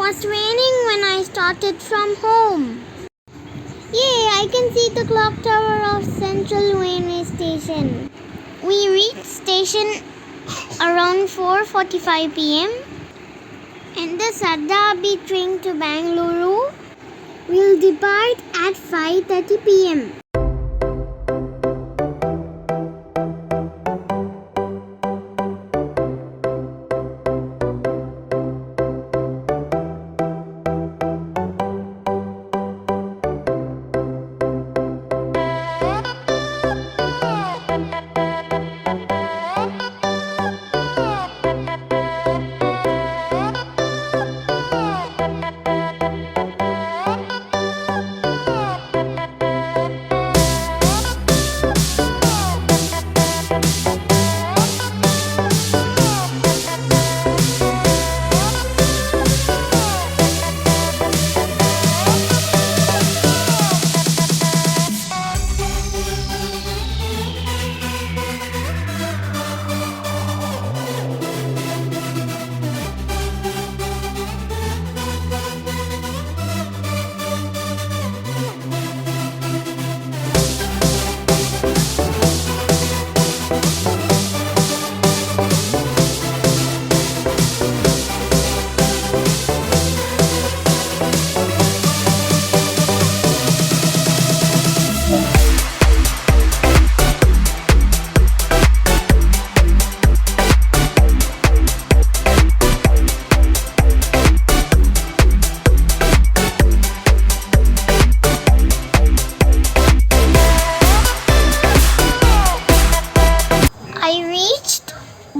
was raining when I started from home. Yay, I can see the clock tower of Central Railway Station. We reached station around 4:45 p.m. and the Shadhadi train to Bengaluru will depart at 5:30 p.m.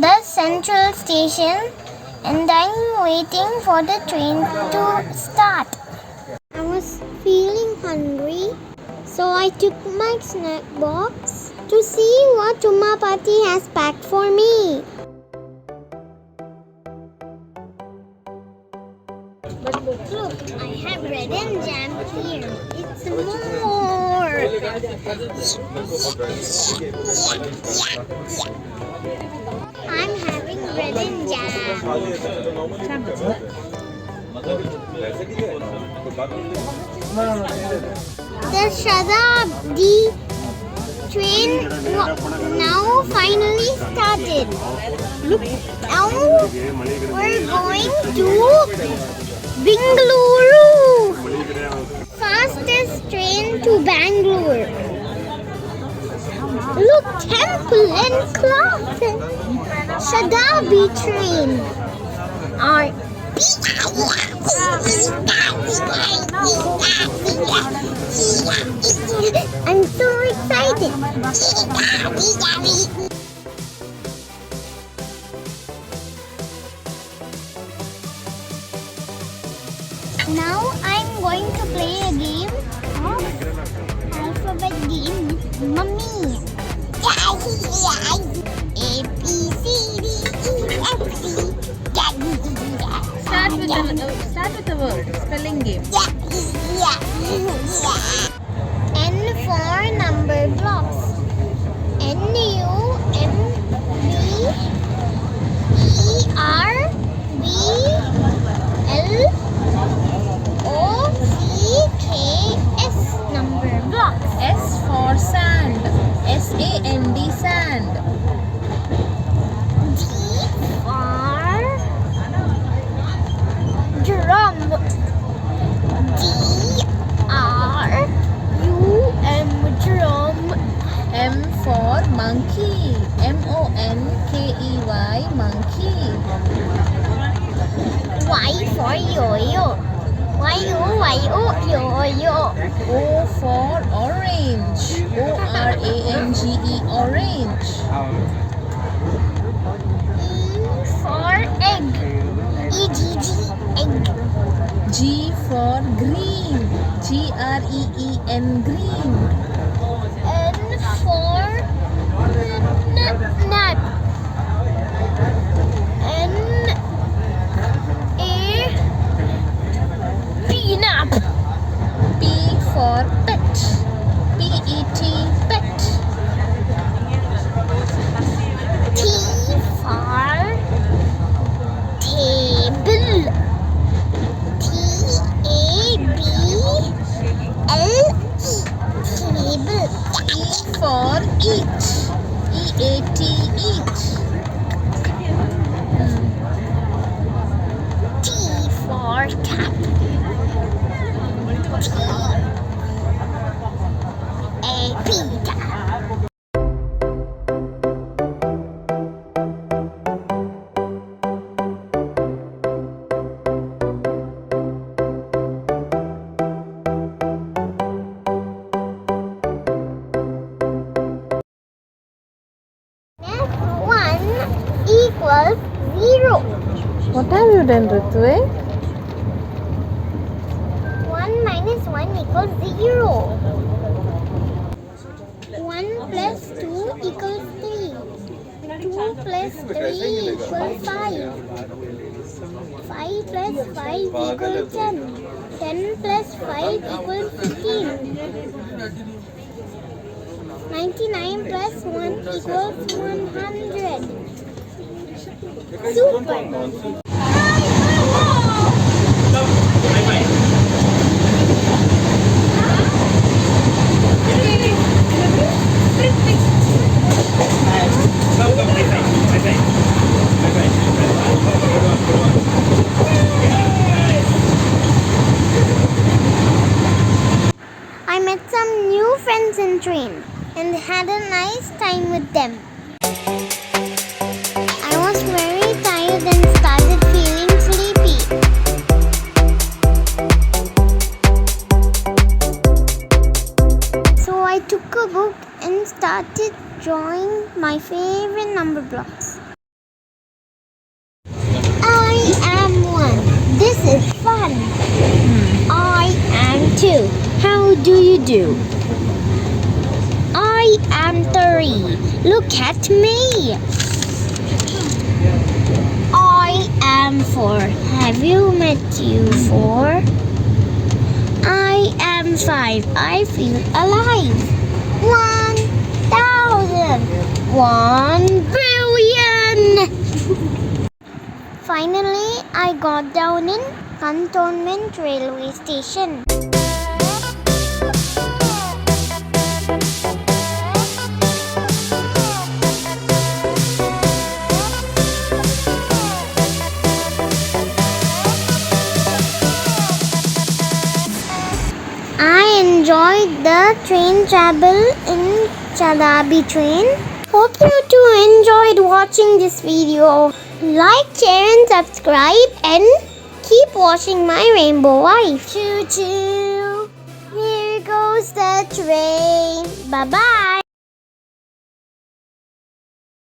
The central station and I'm waiting for the train to start. I was feeling hungry, so I took my snack box to see what Tumma Pati has packed for me. But look, I have bread and jam here. It's more. I'm having bread and jam. The Shatabdi train now finally started. Look, now we're going to Bengaluru. Fastest train to Bengaluru. Look, temple and clock. Shadhadi train. I'm so excited. Now I'm going to play a game of alphabet game with Mummy. A, B, C, D, E, F, C. Start with the word. Spelling game. N for number blocks. N, U, M, B, E, R, B, L, O, C, K, S. Number blocks. S for sand. S-A-N-D, sand. D for drum. D-R-U-M, drum. M for monkey. M-O-N-K-E-Y, monkey. Y for yo-yo. Y-O-Y-O, yo-yo. O for orange. O-R-A-N-G-E, orange. E for egg. E-G-G, egg. G for green. G-R-E-E-N, green. N for nut. Peanut. P for pet. P-E-T, pet. T for table. for eat. EAT, eat. T for cat. T A P cat. One equals 0. What have you done, Rithvik? 1 minus 1 equals 0. 1 plus 2 equals 3. 2 plus 3 equals 5. 5 plus 5 equals 10. 10 plus 5 equals 15. 99 plus 1 equals 100. Super! I met some new friends in train and had a nice time with them. I was very tired and started feeling sleepy. So I took a book and started drawing my favorite number blocks. I am 1. This is fun. I am 2. How do you do? I am 3. Look at me. I am 4. Have you met you 4? I am 5. I feel alive. 1,000. 1 billion. Finally, I got down in Cantonment railway station. I enjoyed the train travel in Shadhadi train. Hope you too enjoyed watching this video. Like, share and subscribe and keep watching my rainbow wife. Choo choo. Here goes the train. Bye bye.